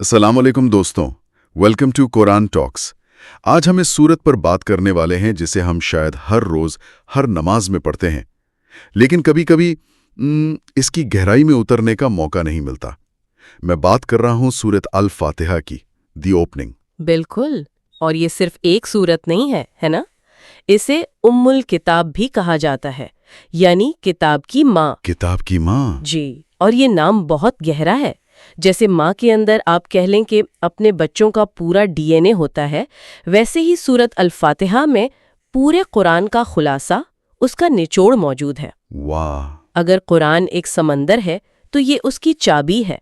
السلام علیکم دوستوں، ویلکم ٹو قرآن ٹاکس۔ آج ہم اس سورت پر بات کرنے والے ہیں جسے ہم شاید ہر روز ہر نماز میں پڑھتے ہیں، لیکن کبھی کبھی اس کی گہرائی میں اترنے کا موقع نہیں ملتا۔ میں بات کر رہا ہوں سورت الفاتحہ کی، دی اوپننگ۔ بالکل، اور یہ صرف ایک سورت نہیں ہے نا؟ اسے ام الکتاب بھی کہا جاتا ہے، یعنی کتاب کی ماں۔ کتاب کی ماں؟ جی، اور یہ نام بہت گہرا ہے۔ جیسے ماں کے اندر آپ کہہ لیں کہ اپنے بچوں کا پورا ڈی این اے ہوتا ہے، ویسے ہی سورت الفاتحہ میں پورے قرآن کا خلاصہ، اس کا نچوڑ موجود ہے۔ واہ! اگر قرآن ایک سمندر ہے تو یہ اس کی چابی ہے۔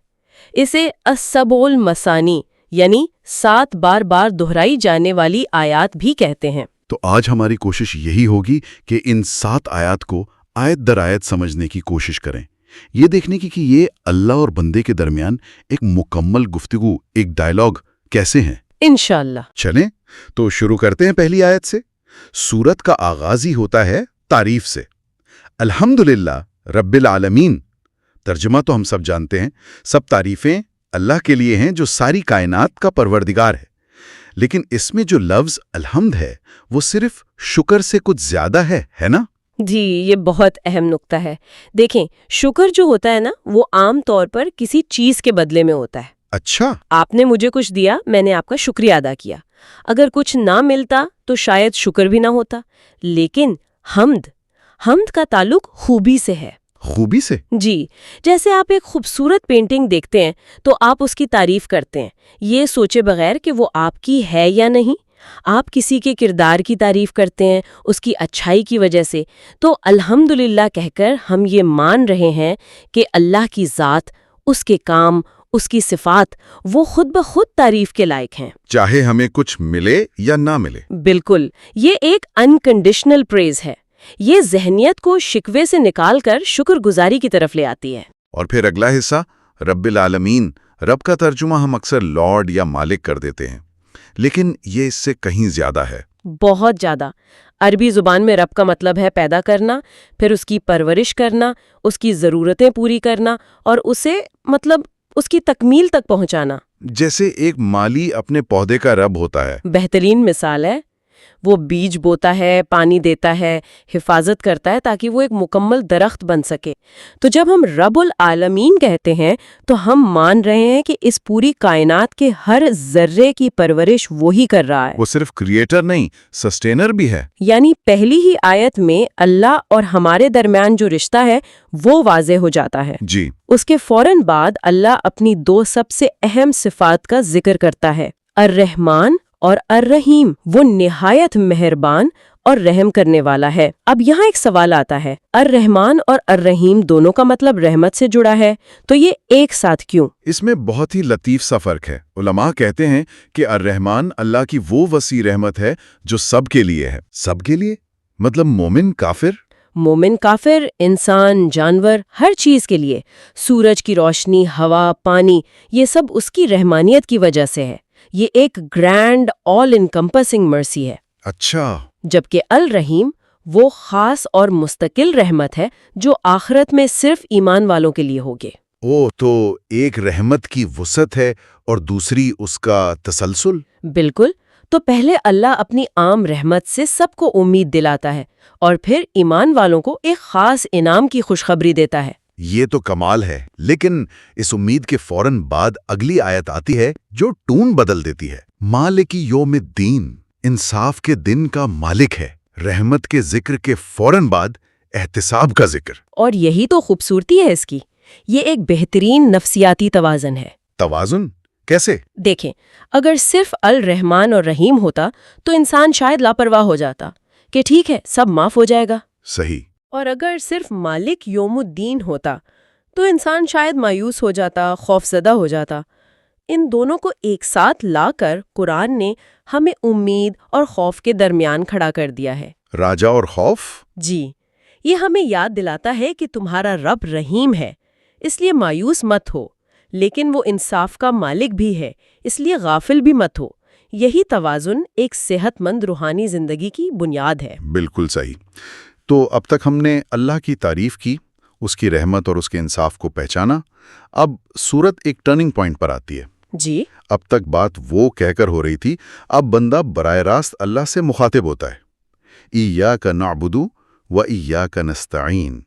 اسے السبع المثانی یعنی 7 بار دہرائی جانے والی آیات بھی کہتے ہیں۔ تو آج ہماری کوشش یہی ہوگی کہ ان 7 آیات کو آیت در آیت سمجھنے کی کوشش کریں، یہ دیکھنے کی کہ یہ اللہ اور بندے کے درمیان ایک مکمل گفتگو، ایک ڈائلاگ کیسے ہیں۔ انشاءاللہ۔ چلیں تو شروع کرتے ہیں پہلی آیت سے۔ سورت کا آغاز ہی ہوتا ہے تعریف سے۔ الحمدللہ رب العالمین۔ ترجمہ تو ہم سب جانتے ہیں، سب تعریفیں اللہ کے لیے ہیں جو ساری کائنات کا پروردگار ہے، لیکن اس میں جو لفظ الحمد ہے وہ صرف شکر سے کچھ زیادہ ہے نا؟ جی، یہ بہت اہم نکتہ ہے۔ دیکھیں، شکر جو ہوتا ہے نا، وہ عام طور پر کسی چیز کے بدلے میں ہوتا ہے۔ اچھا، آپ نے مجھے کچھ دیا، میں نے آپ کا شکریہ ادا کیا۔ اگر کچھ نہ ملتا تو شاید شکر بھی نہ ہوتا۔ لیکن حمد کا تعلق خوبی سے ہے۔ خوبی سے؟ جی، جیسے آپ ایک خوبصورت پینٹنگ دیکھتے ہیں تو آپ اس کی تعریف کرتے ہیں، یہ سوچے بغیر کہ وہ آپ کی ہے یا نہیں۔ آپ کسی کے کردار کی تعریف کرتے ہیں اس کی اچھائی کی وجہ سے۔ تو الحمدللہ کہہ کر ہم یہ مان رہے ہیں کہ اللہ کی ذات، اس کے کام، اس کی صفات، وہ خود بخود تعریف کے لائق ہیں، چاہے ہمیں کچھ ملے یا نہ ملے۔ بالکل، یہ ایک انکنڈیشنل پریز ہے۔ یہ ذہنیت کو شکوے سے نکال کر شکر گزاری کی طرف لے آتی ہے۔ اور پھر اگلا حصہ، رب العالمین۔ رب کا ترجمہ ہم اکثر لارڈ یا مالک کر دیتے ہیں، لیکن یہ اس سے کہیں زیادہ ہے۔ بہت زیادہ۔ عربی زبان میں رب کا مطلب ہے پیدا کرنا، پھر اس کی پرورش کرنا، اس کی ضرورتیں پوری کرنا اور اسے اس کی تکمیل تک پہنچانا۔ جیسے ایک مالی اپنے پودے کا رب ہوتا ہے۔ بہترین مثال ہے۔ وہ بیج بوتا ہے، پانی دیتا ہے، حفاظت کرتا ہے تاکہ وہ ایک مکمل درخت بن سکے۔ تو جب ہم رب العالمین کہتے ہیں تو ہم مان رہے ہیں کہ اس پوری کائنات کے ہر ذرے کی پرورش وہی کر رہا ہے۔ وہ صرف کریٹر نہیں، سسٹینر بھی ہے۔ یعنی پہلی ہی آیت میں اللہ اور ہمارے درمیان جو رشتہ ہے وہ واضح ہو جاتا ہے۔ جی۔ اس کے فوراً بعد اللہ اپنی 2 سب سے اہم صفات کا ذکر کرتا ہے، الرحمن اور الرحیم۔ وہ نہایت مہربان اور رحم کرنے والا ہے۔ اب یہاں ایک سوال آتا ہے، الرحمن اور الرحیم دونوں کا مطلب رحمت سے جڑا ہے، تو یہ ایک ساتھ کیوں؟ اس میں بہت ہی لطیف سا فرق ہے۔ علماء کہتے ہیں کہ الرحمن اللہ کی وہ وسیع رحمت ہے جو سب کے لیے ہے۔ سب کے لیے؟ مطلب مومن، کافر، انسان، جانور، ہر چیز کے لیے۔ سورج کی روشنی، ہوا، پانی، یہ سب اس کی رحمانیت کی وجہ سے ہے۔ یہ ایک گرینڈ آل انکمپسنگ مرسی ہے۔ اچھا۔ جبکہ الرحیم وہ خاص اور مستقل رحمت ہے جو آخرت میں صرف ایمان والوں کے لیے ہوگے۔ تو ایک رحمت کی وسعت ہے اور دوسری اس کا تسلسل۔ بالکل۔ تو پہلے اللہ اپنی عام رحمت سے سب کو امید دلاتا ہے اور پھر ایمان والوں کو ایک خاص انعام کی خوشخبری دیتا ہے۔ یہ تو کمال ہے، لیکن اس امید کے فوراً بعد اگلی آیت آتی ہے جو ٹون بدل دیتی ہے۔ مالک یوم الدین، انصاف کے دن کا مالک ہے۔ رحمت کے ذکر کے فوراً بعد احتساب کا ذکر۔ اور یہی تو خوبصورتی ہے اس کی۔ یہ ایک بہترین نفسیاتی توازن ہے۔ توازن کیسے؟ دیکھیں، اگر صرف الرحمن اور رحیم ہوتا تو انسان شاید لاپرواہ ہو جاتا کہ ٹھیک ہے سب معاف ہو جائے گا۔ صحیح۔ اور اگر صرف مالک یوم الدین ہوتا تو انسان شاید مایوس ہو جاتا، خوف زدہ ہو جاتا۔ ان دونوں کو ایک ساتھ لا کر قرآن نے ہمیں امید اور خوف کے درمیان کھڑا کر دیا ہے۔ راجا اور خوف؟ جی، یہ ہمیں یاد دلاتا ہے کہ تمہارا رب رحیم ہے، اس لیے مایوس مت ہو، لیکن وہ انصاف کا مالک بھی ہے، اس لیے غافل بھی مت ہو۔ یہی توازن ایک صحت مند روحانی زندگی کی بنیاد ہے۔ بالکل صحیح۔ تو اب تک ہم نے اللہ کی تعریف کی، اس کی رحمت اور اس کے انصاف کو پہچانا۔ اب سورت ایک ٹرننگ پوائنٹ پر آتی ہے۔ جی اب تک بات وہ کہہ کر ہو رہی تھی، اب بندہ براہ راست اللہ سے مخاطب ہوتا ہے۔ ایاک نعبد و ایاک نستعین،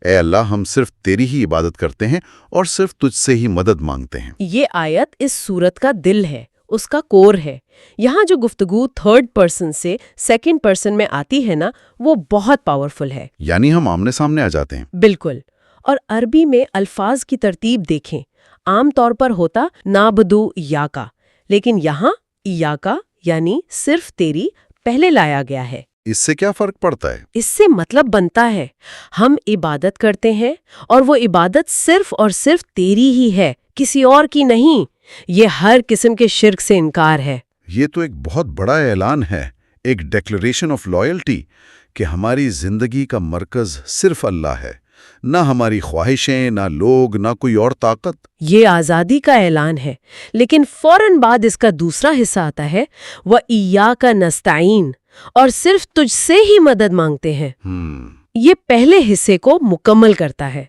اے اللہ ہم صرف تیری ہی عبادت کرتے ہیں اور صرف تجھ سے ہی مدد مانگتے ہیں۔ یہ آیت اس سورت کا دل ہے، اس کا کور ہے۔ یہاں جو گفتگو تھرڈ پرسن سے سیکنڈ پرسن میں آتی ہے نا، وہ بہت پاورفل ہے۔ یعنی ہم آمنے سامنے آ جاتے ہیں۔ بالکل۔ اور عربی میں الفاظ کی ترتیب دیکھیں، عام طور پر ہوتا نعبدو ایاکا، لیکن یہاں ایاکا یعنی صرف تیری پہلے لایا گیا ہے۔ اس سے کیا فرق پڑتا ہے؟ اس سے مطلب بنتا ہے ہم عبادت کرتے ہیں اور وہ عبادت صرف اور صرف تیری ہی ہے، کسی اور کی نہیں۔ یہ ہر قسم کے شرک سے انکار ہے۔ یہ تو ایک بہت بڑا اعلان ہے، ایک ڈیکلریشن آف لائلٹی کہ ہماری زندگی کا مرکز صرف اللہ ہے، نہ ہماری خواہشیں، نہ لوگ، نہ کوئی اور طاقت۔ یہ آزادی کا اعلان ہے، لیکن فوراً بعد اس کا دوسرا حصہ آتا ہے وَإِيَّاكَ نَسْتَعِينُ، اور صرف تجھ سے ہی مدد مانگتے ہیں۔ یہ پہلے حصے کو مکمل کرتا ہے۔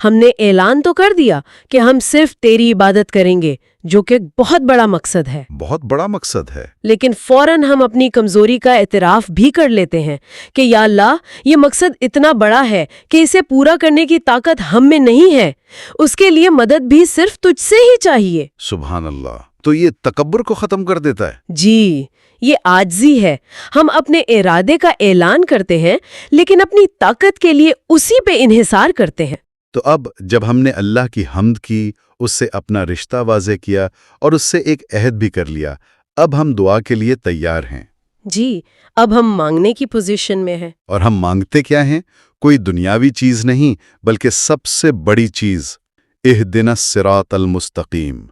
ہم نے اعلان تو کر دیا کہ ہم صرف تیری عبادت کریں گے، جو کہ بہت بڑا مقصد ہے۔ بہت بڑا مقصد ہے۔ لیکن فوراً ہم اپنی کمزوری کا اعتراف بھی کر لیتے ہیں کہ یا اللہ، یہ مقصد اتنا بڑا ہے کہ اسے پورا کرنے کی طاقت ہم میں نہیں ہے، اس کے لیے مدد بھی صرف تجھ سے ہی چاہیے۔ سبحان اللہ۔ تو یہ تکبر کو ختم کر دیتا ہے۔ جی، یہ عاجزی ہے۔ ہم اپنے ارادے کا اعلان کرتے ہیں لیکن اپنی طاقت کے لیے اسی پہ انحصار کرتے ہیں۔ تو اب جب ہم نے اللہ کی حمد کی، اس سے اپنا رشتہ واضح کیا اور اس سے ایک عہد بھی کر لیا، اب ہم دعا کے لیے تیار ہیں۔ جی، اب ہم مانگنے کی پوزیشن میں ہیں۔ اور ہم مانگتے کیا ہیں؟ کوئی دنیاوی چیز نہیں، بلکہ سب سے بڑی چیز، اہدنا الصراط المستقیم،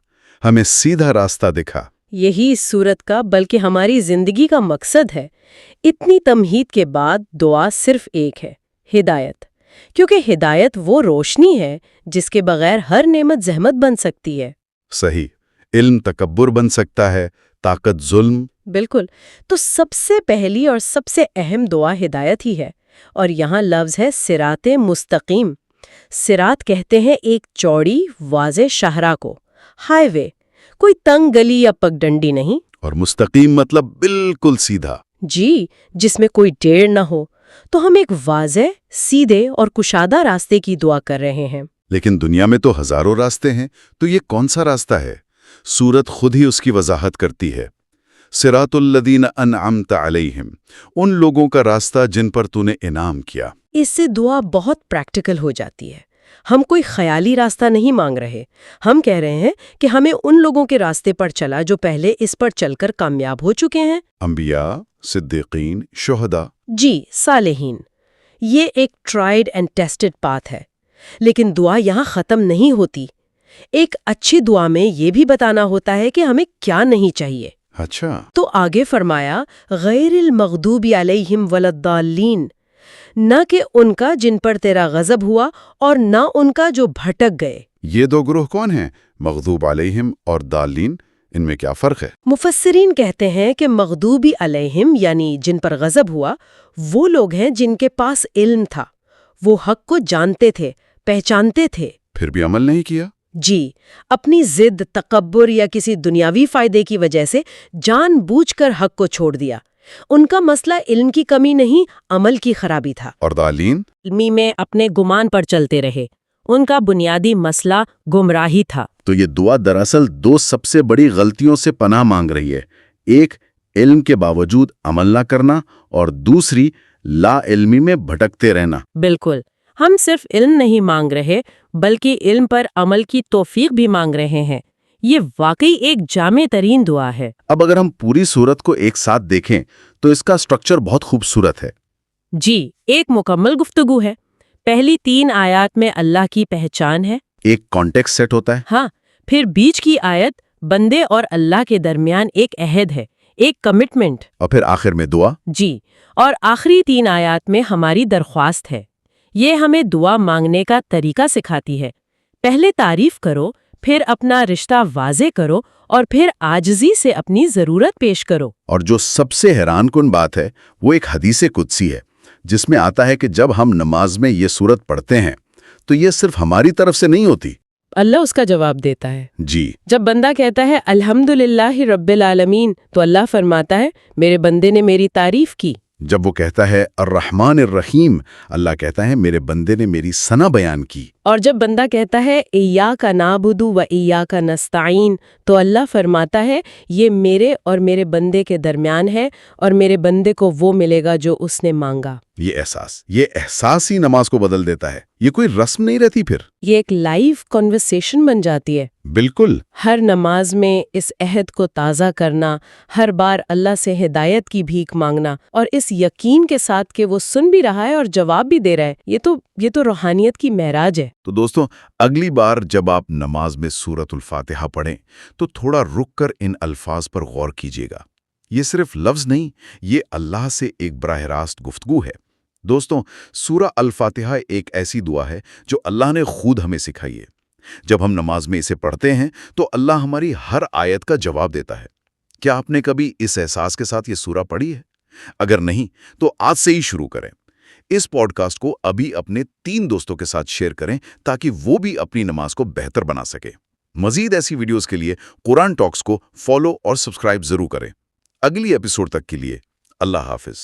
ہمیں سیدھا راستہ دکھا۔ یہی اس سورت کا بلکہ ہماری زندگی کا مقصد ہے۔ اتنی تمہید کے بعد دعا صرف ایک ہے، ہدایت، کیونکہ ہدایت وہ روشنی ہے جس کے بغیر ہر نعمت زحمت بن سکتی ہے۔ صحیح، علم تکبر بن سکتا ہے، طاقت ظلم۔ بالکل۔ تو سب سے پہلی اور سب سے اہم دعا ہدایت ہی ہے، اور یہاں لفظ ہے صراط مستقیم۔ صراط کہتے ہیں ایک چوڑی واضح شاہراہ کو، ہائی وے، کوئی تنگ گلی یا پگڈنڈی نہیں۔ اور مستقیم مطلب بالکل سیدھا۔ جی، جس میں کوئی ٹیڑھ نہ ہو۔ تو ہم ایک واضح، سیدھے اور کشادہ راستے کی دعا کر رہے ہیں۔ لیکن دنیا میں تو ہزاروں راستے ہیں، تو یہ کون سا راستہ ہے؟ سورت خود ہی اس کی وضاحت کرتی ہے۔ صراط الذین انعمت علیہم، ان لوگوں کا راستہ جن پر تو نے انعام کیا۔ اس سے دعا بہت پریکٹیکل ہو جاتی ہے۔ ہم کوئی خیالی راستہ نہیں مانگ رہے، ہم کہہ رہے ہیں کہ ہمیں ان لوگوں کے راستے پر چلا جو پہلے اس پر چل کر کامیاب ہو چکے ہیں۔ انبیاء، صدیقین، شہداء۔ جی، صالحین۔ یہ ایک ٹرائیڈ اینڈ ٹیسٹڈ پاتھ ہے۔ لیکن دعا یہاں ختم نہیں ہوتی۔ ایک اچھی دعا میں یہ بھی بتانا ہوتا ہے کہ ہمیں کیا نہیں چاہیے۔ اچھا۔ تو آگے فرمایا غیر المغضوب علیہم ولا الضالین، نہ کہ ان کا جن پر تیرا غضب ہوا اور نہ ان کا جو بھٹک گئے۔ یہ دو گروہ کون ہیں؟ مغضوب علیہم اور ضالین، ان میں کیا فرق ہے؟ مفسرین کہتے ہیں کہ مغضوبی علیہم یعنی جن پر غضب ہوا، وہ لوگ ہیں جن کے پاس علم تھا، وہ حق کو جانتے تھے، پہچانتے تھے، پھر بھی عمل نہیں کیا۔ جی، اپنی ضد، تکبر یا کسی دنیاوی فائدے کی وجہ سے جان بوجھ کر حق کو چھوڑ دیا۔ ان کا مسئلہ علم کی کمی نہیں، عمل کی خرابی تھا۔ اور ضالین؟ علمی میں اپنے گمان پر چلتے رہے، ان کا بنیادی مسئلہ گمراہی تھا۔ تو یہ دعا دراصل دو سب سے بڑی غلطیوں سے پناہ مانگ رہی ہے، ایک علم کے باوجود عمل نہ کرنا اور دوسری لا علمی میں بھٹکتے رہنا۔ بالکل، ہم صرف علم نہیں مانگ رہے بلکہ علم پر عمل کی توفیق بھی مانگ رہے ہیں۔ یہ واقعی ایک جامع ترین دعا ہے۔ اب اگر ہم پوری سورت کو ایک ساتھ دیکھیں تو اس کا سٹرکچر بہت خوبصورت ہے۔ جی، ایک مکمل گفتگو ہے۔ پہلی 3 آیات میں اللہ کی پہچان ہے، ایک کانٹیکسٹ سیٹ ہوتا ہے۔ ہاں، پھر بیچ کی آیت بندے اور اللہ کے درمیان ایک عہد ہے، ایک کمٹمنٹ، اور پھر آخر میں دعا۔ جی، اور آخری 3 آیات میں ہماری درخواست ہے۔ یہ ہمیں دعا مانگنے کا طریقہ سکھاتی ہے۔ پہلے تعریف کرو، پھر اپنا رشتہ واضح کرو، اور پھر عاجزی سے اپنی ضرورت پیش کرو۔ اور جو سب سے حیران کن بات ہے وہ ایک حدیث قدسی ہے، جس میں آتا ہے کہ جب ہم نماز میں یہ سورت پڑھتے ہیں تو یہ صرف ہماری طرف سے نہیں ہوتی، اللہ اس کا جواب دیتا ہے۔ جی، جب بندہ کہتا ہے الحمدللہ رب العالمین تو اللہ فرماتا ہے میرے بندے نے میری تعریف کی۔ جب وہ کہتا ہے الرحمن الرحیم، اللہ کہتا ہے میرے بندے نے میری ثنا بیان کی۔ اور جب بندہ کہتا ہے ایاک نعبد و ایاک نستعین تو اللہ فرماتا ہے یہ میرے اور میرے بندے کے درمیان ہے اور میرے بندے کو وہ ملے گا جو اس نے مانگا۔ یہ احساس ہی نماز کو بدل دیتا ہے، یہ کوئی رسم نہیں رہتی پھر، یہ ایک لائیو کنورسیشن بن جاتی ہے۔ بالکل۔ ہر نماز میں اس عہد کو تازہ کرنا، ہر بار اللہ سے ہدایت کی بھیک مانگنا اور اس یقین کے ساتھ کہ وہ سن بھی رہا ہے اور جواب بھی دے رہا ہے، یہ تو روحانیت کی معراج ہے۔ تو دوستو، اگلی بار جب آپ نماز میں سورۃ الفاتحہ پڑھیں تو تھوڑا رک کر ان الفاظ پر غور کیجیے گا۔ یہ صرف لفظ نہیں، یہ اللہ سے ایک براہ راست گفتگو ہے۔ دوستوں، سورہ الفاتحہ ایک ایسی دعا ہے جو اللہ نے خود ہمیں سکھائی ہے۔ جب ہم نماز میں اسے پڑھتے ہیں تو اللہ ہماری ہر آیت کا جواب دیتا ہے۔ کیا آپ نے کبھی اس احساس کے ساتھ یہ سورہ پڑھی ہے؟ اگر نہیں تو آج سے ہی شروع کریں۔ اس پوڈ کاسٹ کو ابھی اپنے 3 دوستوں کے ساتھ شیئر کریں تاکہ وہ بھی اپنی نماز کو بہتر بنا سکے۔ مزید ایسی ویڈیوز کے لیے قرآن ٹاکس کو فالو اور سبسکرائب ضرور کریں۔ اگلی ایپیسوڈ تک کے لیے اللہ حافظ۔